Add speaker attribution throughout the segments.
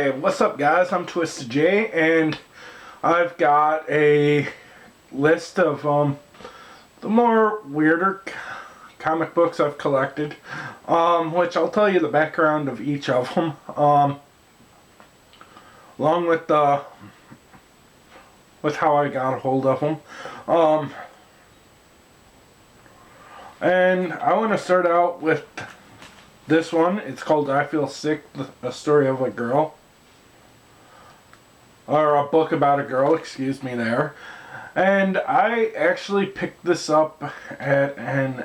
Speaker 1: Hey, what's up guys? I'm TwystidJ and I've got a list of the more weirder comic books I've collected, which I'll tell you the background of each of them, along with how I got a hold of them. And I want to start out with this one. It's called I Feel Sick, a story of a girl. Or a book about a girl, excuse me there. And I actually picked this up at an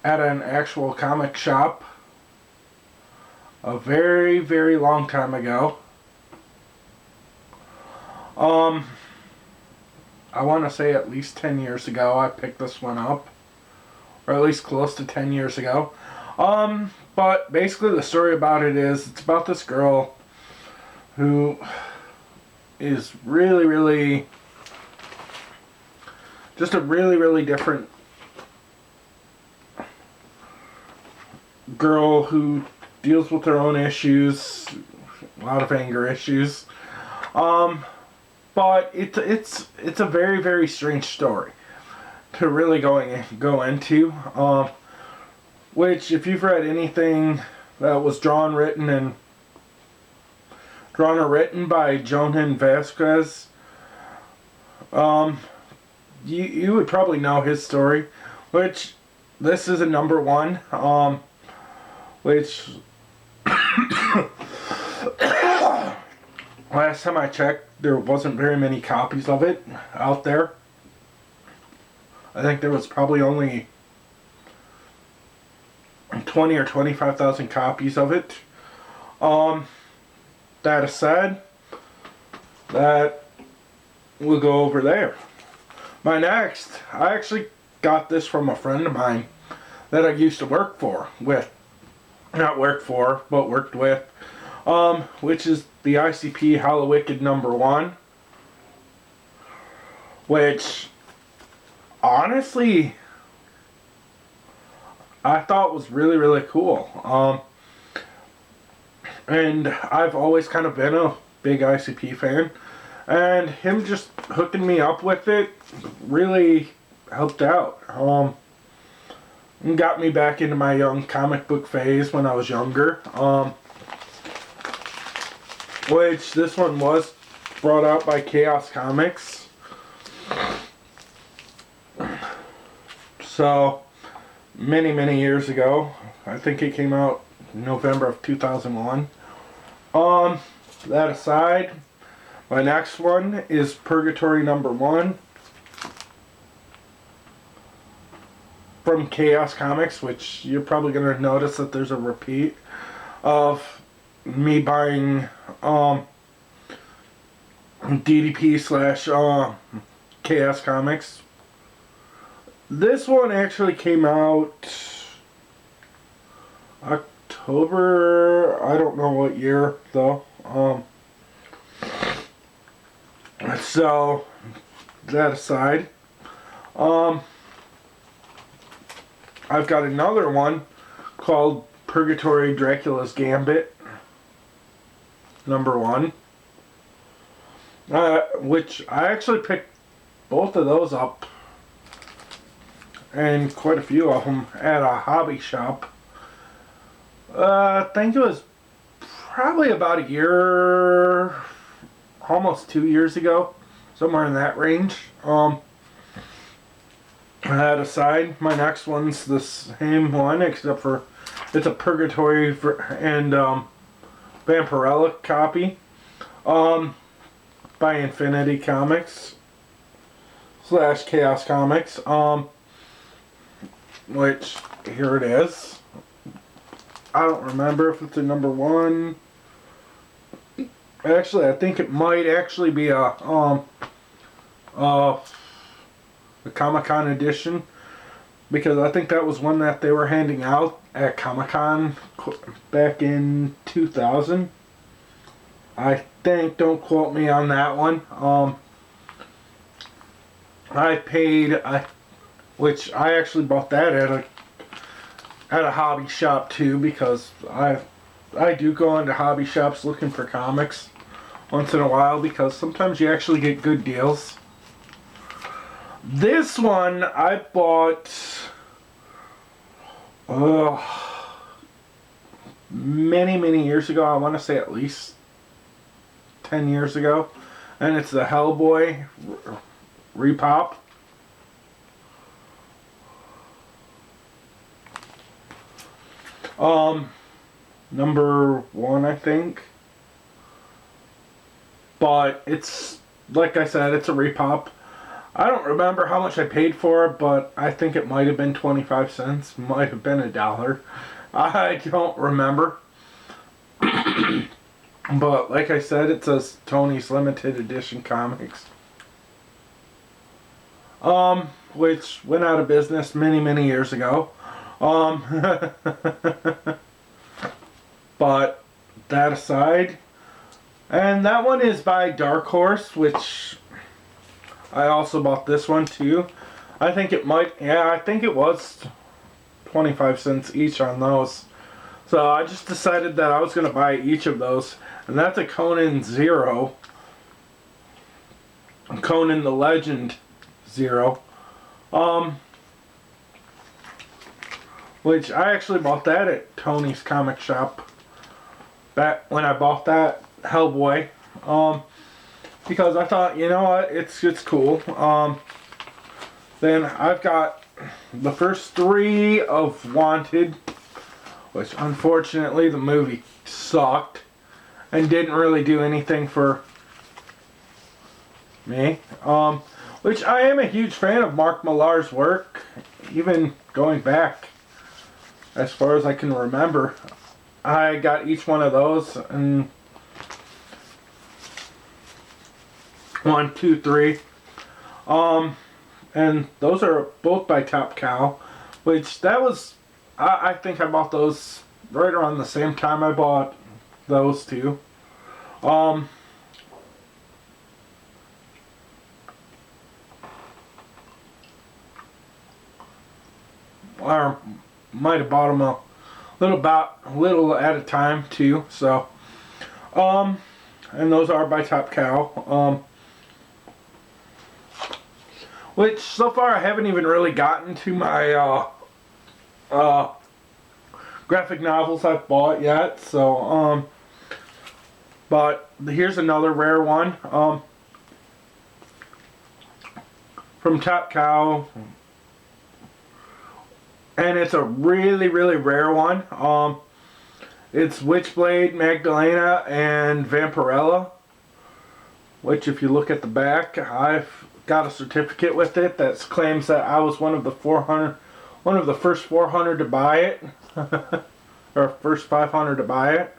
Speaker 1: actual comic shop a very, very long time ago. I want to say at least 10 years ago I picked this one up. Or at least close to 10 years ago. But basically the story about it is, it's about this girl who is really just a really different girl who deals with her own issues, a lot of anger issues. But it's a very strange story to really go into, which if you've read anything that was drawn or written by Johan Vasquez, you would probably know his story, which this is a #1, which last time I checked there wasn't very many copies of it out there. I think there was probably only 20 or 25,000 copies of it. That aside, that we'll go over there. My next, I actually got this from a friend of mine that I used to work with, which is the ICP Hallowicked #1, which honestly I thought was really cool. And I've always kind of been a big ICP fan, and him just hooking me up with it really helped out. And got me back into my young comic book phase when I was younger. Which this one was brought out by Chaos Comics. So many years ago. I think it came out in November of 2001. That aside, my next one is Purgatory #1 from Chaos Comics, which you're probably going to notice that there's a repeat of me buying DDP / Chaos Comics. This one actually came out October, I don't know what year though. So that aside, I've got another one called Purgatory Dracula's Gambit #1, which I actually picked both of those up, and quite a few of them, at a hobby shop. I think it was probably about a year, almost 2 years ago, somewhere in that range. That aside, my next one's the same one, except for it's a Purgatory and Vampirella copy, by Infinity Comics / Chaos Comics, which here it is. I don't remember if it's a #1. Actually, I think it might actually be a Comic-Con edition, because I think that was one that they were handing out at Comic-Con back in 2000. I think, don't quote me on that one. I paid, which I actually bought that at at a hobby shop too, because I do go into hobby shops looking for comics once in a while, because sometimes you actually get good deals. This one I bought many years ago. I want to say at least 10 years ago, and it's the Hellboy repop. Number 1, I think. But it's, like I said, it's a repop. I don't remember how much I paid for it, but I think it might have been 25 cents. Might have been $1. I don't remember. But like I said, it says Tony's Limited Edition Comics. Which went out of business many years ago. But that aside, and that one is by Dark Horse, which I also bought this one too. I think it was 25 cents each on those. So I just decided that I was going to buy each of those. And that's a Conan Zero. Conan the Legend Zero. Which I actually bought that at Tony's comic shop back when I bought that Hellboy. Because I thought, you know what, it's cool. Then I've got the first 3 of Wanted, which unfortunately the movie sucked and didn't really do anything for me. Which I am a huge fan of Mark Millar's work, even going back as far as I can remember. I got each one of those, and 1, 2, 3. And those are both by Top Cow, which that was, I think I bought those right around the same time I bought those two. Or might have bought them a little at a time too. So, and those are by Top Cow. Which so far I haven't even really gotten to my graphic novels I've bought yet. So, but here's another rare one from Top Cow. And it's a really rare one. It's Witchblade, Magdalena, and Vampirella. Which, if you look at the back, I've got a certificate with it that claims that I was one of the first 400 to buy it, or first 500 to buy it.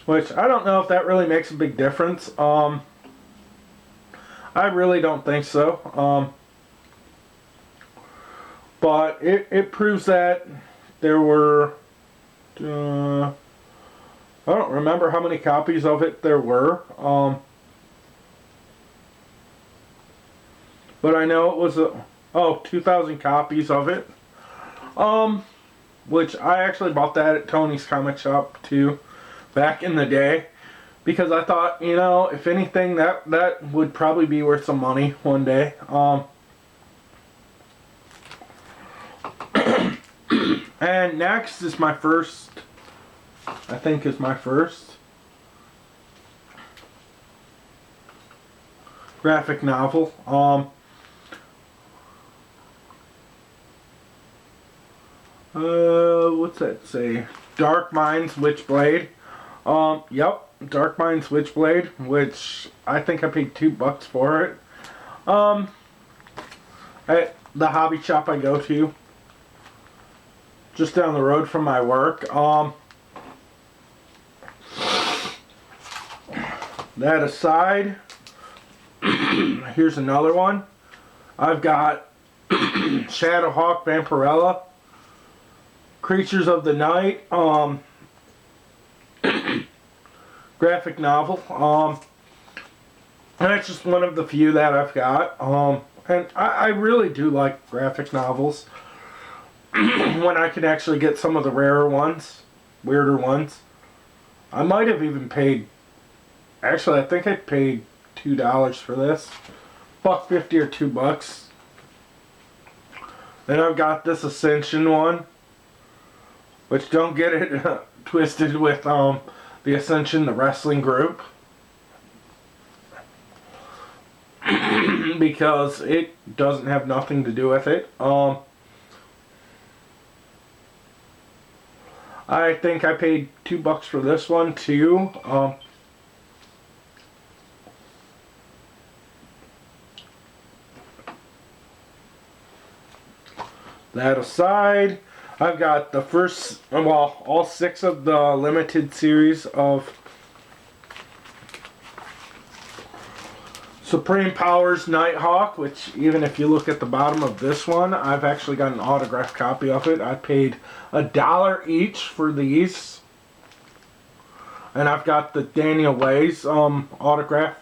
Speaker 1: Which I don't know if that really makes a big difference. I really don't think so. But it proves that there were, I don't remember how many copies of it there were. But I know it was 2,000 copies of it. Which I actually bought that at Tony's comic shop too, back in the day. Because I thought, you know, if anything, that would probably be worth some money one day. And next is my first, I think is my first graphic novel. What's that say? Dark Minds Witchblade. Yep, Dark Minds Witchblade, which I think I paid $2 for it. At the hobby shop I go to, just down the road from my work. That aside, here's another one. I've got Shadowhawk Vampirella, Creatures of the Night, graphic novel. And that's just one of the few that I've got. And I really do like graphic novels. when I can actually get some of the rarer ones, weirder ones. I might have even paid, actually I think I paid $2 for this. $1.50 or $2. Then I've got this Ascension one, which don't get it twisted with the Ascension, the wrestling group. Because it doesn't have nothing to do with it. I think I paid $2 for this one too. That aside, I've got the first, well, all 6 of the limited series of Supreme Powers Nighthawk, which even if you look at the bottom of this one, I've actually got an autographed copy of it. I paid $1 each for these. And I've got the Daniel Way's autograph,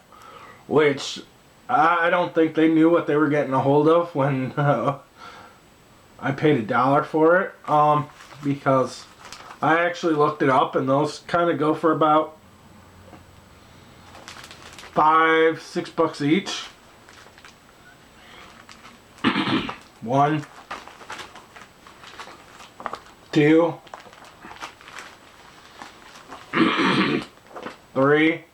Speaker 1: which I don't think they knew what they were getting a hold of when I paid $1 for it. Because I actually looked it up, and those kind of go for about $5-6 each. 1, 2, 3,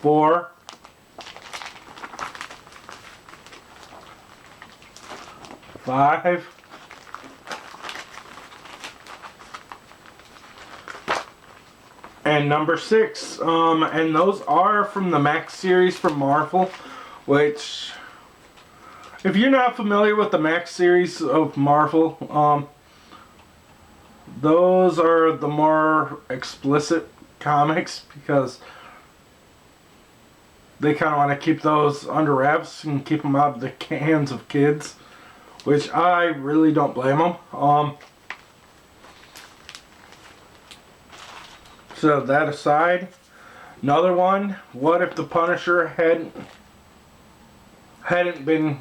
Speaker 1: 4, 5, and number 6. And those are from the Max series from Marvel, which, if you're not familiar with the Max series of Marvel, those are the more explicit comics because they kind of want to keep those under wraps and keep them out of the hands of kids, which I really don't blame them. So that aside, another one. What if the Punisher hadn't been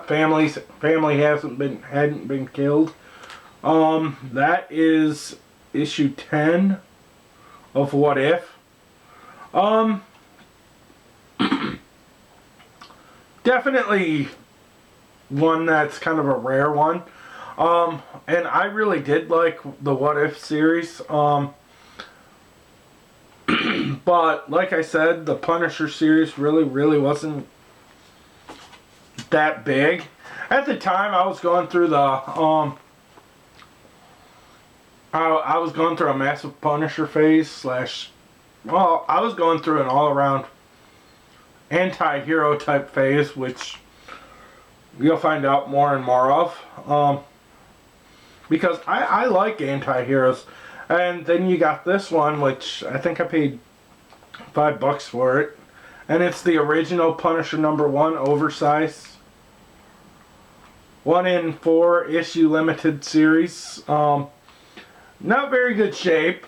Speaker 1: family hadn't been killed? That is issue 10 of What If. Definitely one that's kind of a rare one. And I really did like the What If series. But like I said, the Punisher series really wasn't that big. At the time, I was going through the I was going through a massive Punisher phase well, I was going through an all-around anti-hero type phase, which you'll find out more and more of. Because I like anti-heroes. And then you got this one, which I think I paid $5 for it. And it's the original Punisher #1 oversized 1 in 4 issue limited series. Not very good shape,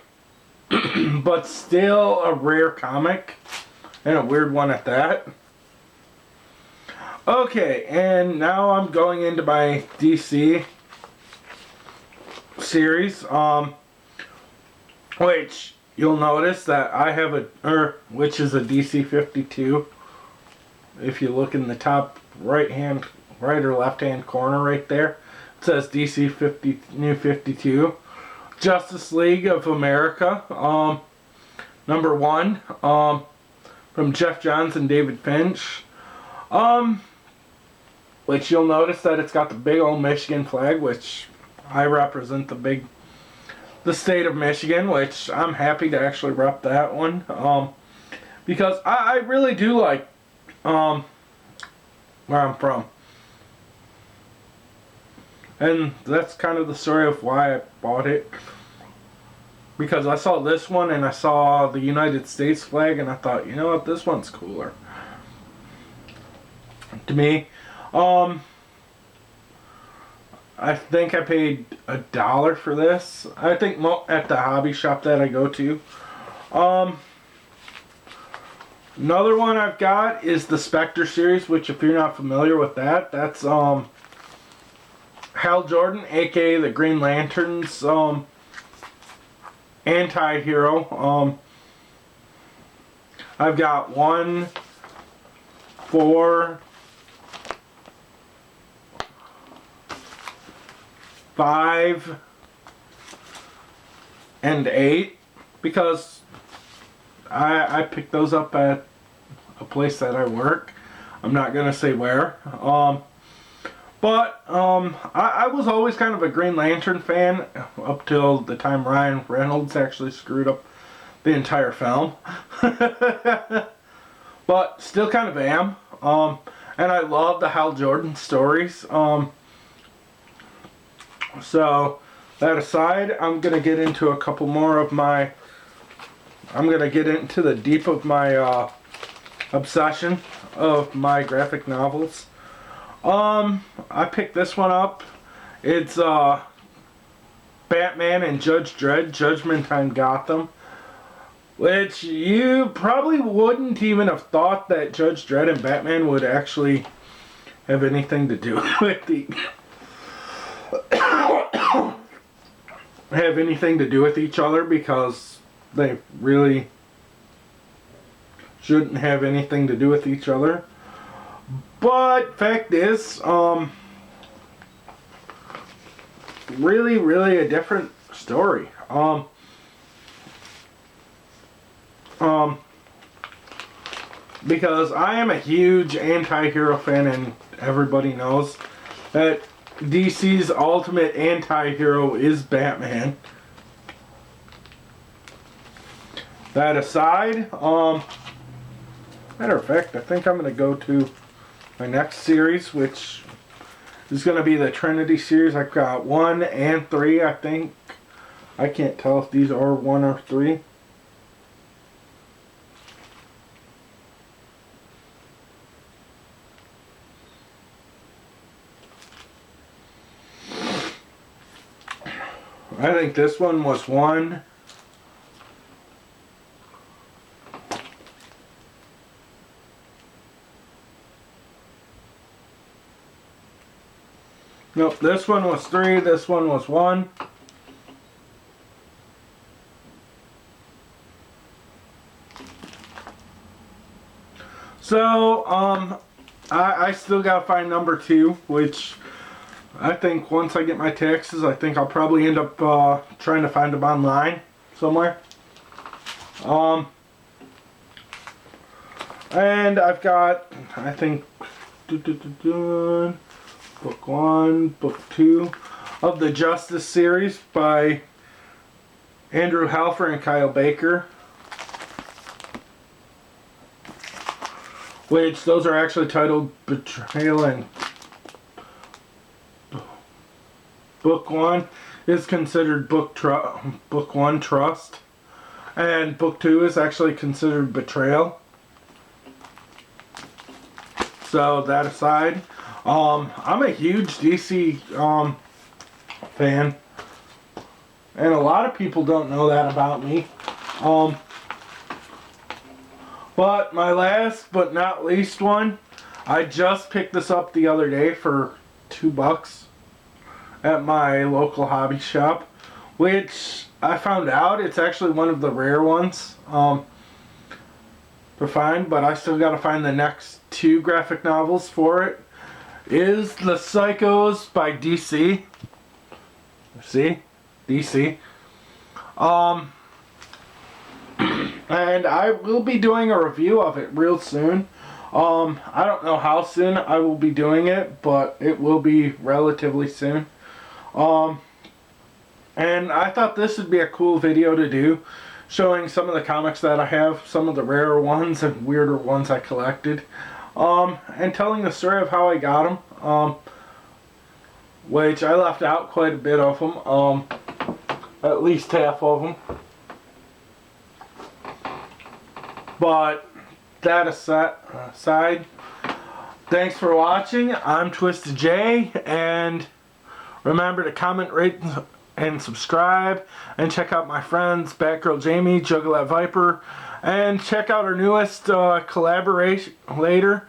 Speaker 1: but still a rare comic. And a weird one at that. Okay, and now I'm going into my DC series. Which you'll notice that I have which is a DC 52. If you look in the top right or left hand corner right there, it says DC 50 New 52. Justice League of America, #1, from Jeff Johns and David Finch. Which you'll notice that it's got the big old Michigan flag, which I represent the state of Michigan, which I'm happy to actually rep that one. Because I really do like where I'm from. And that's kind of the story of why I bought it. Because I saw this one and I saw the United States flag and I thought, you know what, this one's cooler. To me. I think I paid $1 for this. I think at the hobby shop that I go to. Another one I've got is the Spectre series, which if you're not familiar with that, that's Hal Jordan, aka the Green Lantern's anti-hero. I've got 1, 4, 5, and 8 because I picked those up at a place that I work. I'm not gonna say where. But I was always kind of a Green Lantern fan up till the time Ryan Reynolds actually screwed up the entire film. But still kind of am. And I love the Hal Jordan stories. So that aside, I'm gonna get into a couple more of my. I'm gonna get into the deep of my obsession of my graphic novels. I picked this one up. It's Batman and Judge Dredd, Judgment on Gotham, which you probably wouldn't even have thought that Judge Dredd and Batman would actually have anything to do with each other, because they really shouldn't have anything to do with each other. But fact is, really a different story. Because I am a huge anti-hero fan, and everybody knows that DC's ultimate anti-hero is Batman. That aside, matter of fact, I think I'm going to go to my next series, which is going to be the Trinity series. I've got 1 and 3, I think. I can't tell if these are 1 or 3. I think this one was 1. Nope, this one was 3, this one was 1. So, I still gotta find number 2, which I think once I get my taxes, I think I'll probably end up trying to find them online somewhere. And I've got, I think, Book 1, Book 2 of the Justice series by Andrew Halfer and Kyle Baker. Which, those are actually titled Betrayal, and Book 1 is considered Book 1 Trust. And Book 2 is actually considered Betrayal. So, that aside, I'm a huge DC fan, and a lot of people don't know that about me. But my last but not least one, I just picked this up the other day for $2 at my local hobby shop, which I found out it's actually one of the rare ones to find, but I still gotta find the next 2 graphic novels for it. Is The Psychos by DC. See? DC. And I will be doing a review of it real soon. I don't know how soon I will be doing it, but it will be relatively soon. And I thought this would be a cool video to do, showing some of the comics that I have, some of the rarer ones and weirder ones I collected. And telling the story of how I got them, which I left out quite a bit of them, at least half of them. But that aside, thanks for watching. I'm TwystidJ, and remember to comment, rate, and subscribe, and check out my friends Batgirl Jamie, Juggalo Viper, And check out our newest collaboration later.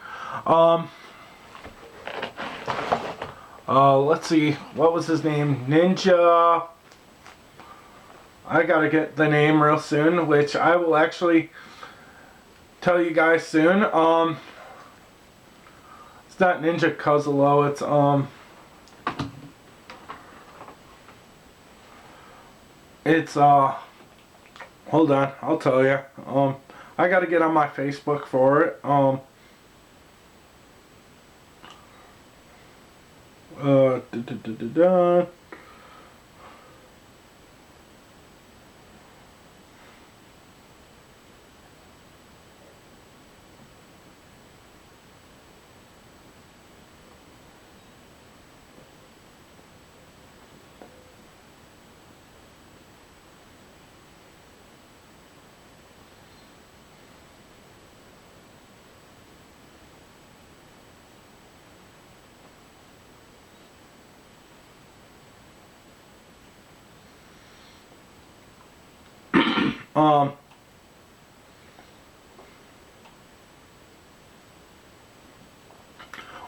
Speaker 1: Let's see, what was his name? Ninja. I gotta get the name real soon, which I will actually tell you guys soon. It's not Ninja Juggalo, it's hold on, I'll tell you. I gotta get on my Facebook for it. Da, da, da, da, da.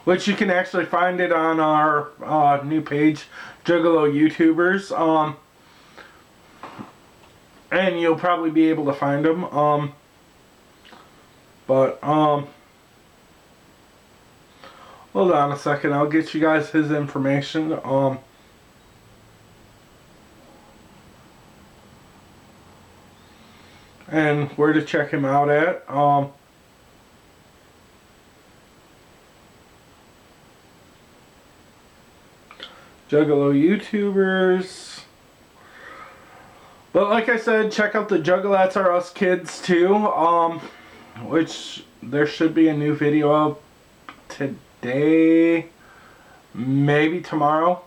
Speaker 1: Which you can actually find it on our new page, Juggalo YouTubers. And you'll probably be able to find them. Hold on a second, I'll get you guys his information. And where to check him out at. Juggalo YouTubers. But like I said, check out the Juggalettes Are Us Kids too. Which there should be a new video of today, maybe tomorrow.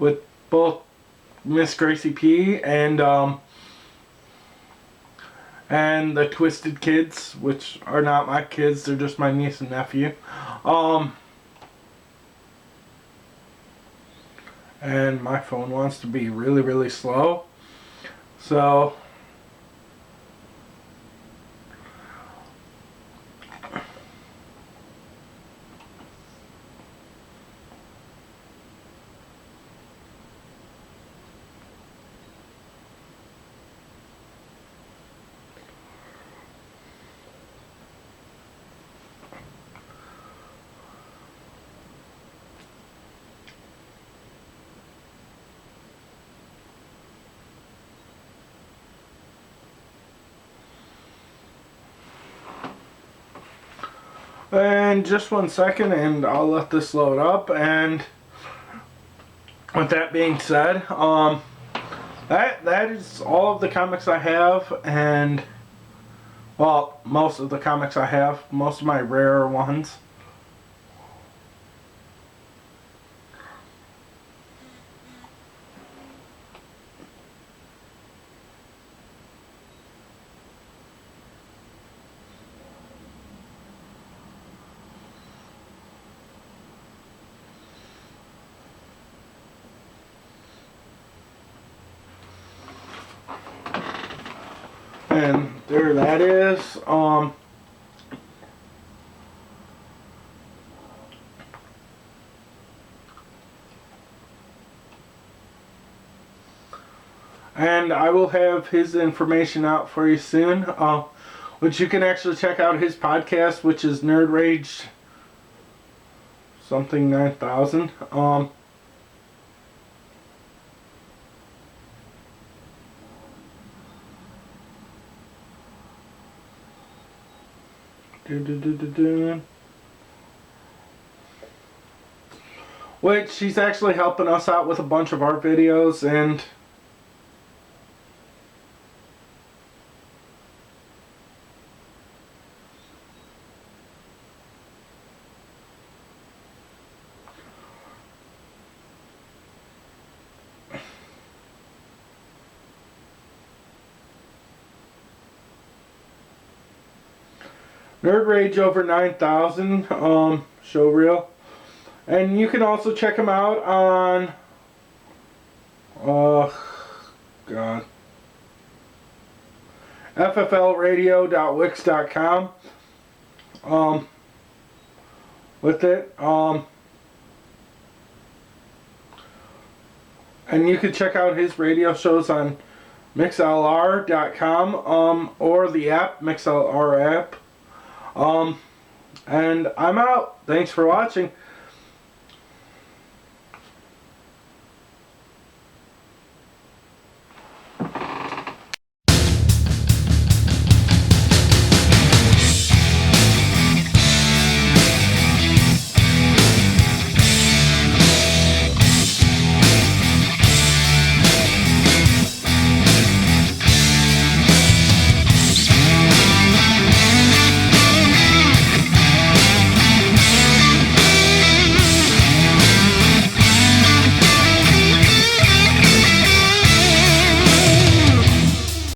Speaker 1: With both Miss Gracie P and the Twystid kids, which are not my kids, they're just my niece and nephew. And my phone wants to be really, really slow. So and just 1 second and I'll let this load up. And with that being said, that is all of the comics I have, and well, most of the comics I have, most of my rarer ones. And there that is. And I will have his information out for you soon, which you can actually check out his podcast, which is Nerd Rage something 9000. Which she's actually helping us out with a bunch of our videos, and Nerd Rage over 9000 show reel. And you can also check him out on fflradio.wix.com. With it. And you can check out his radio shows on mixlr.com or the app, MixLR app. And I'm out. Thanks for watching.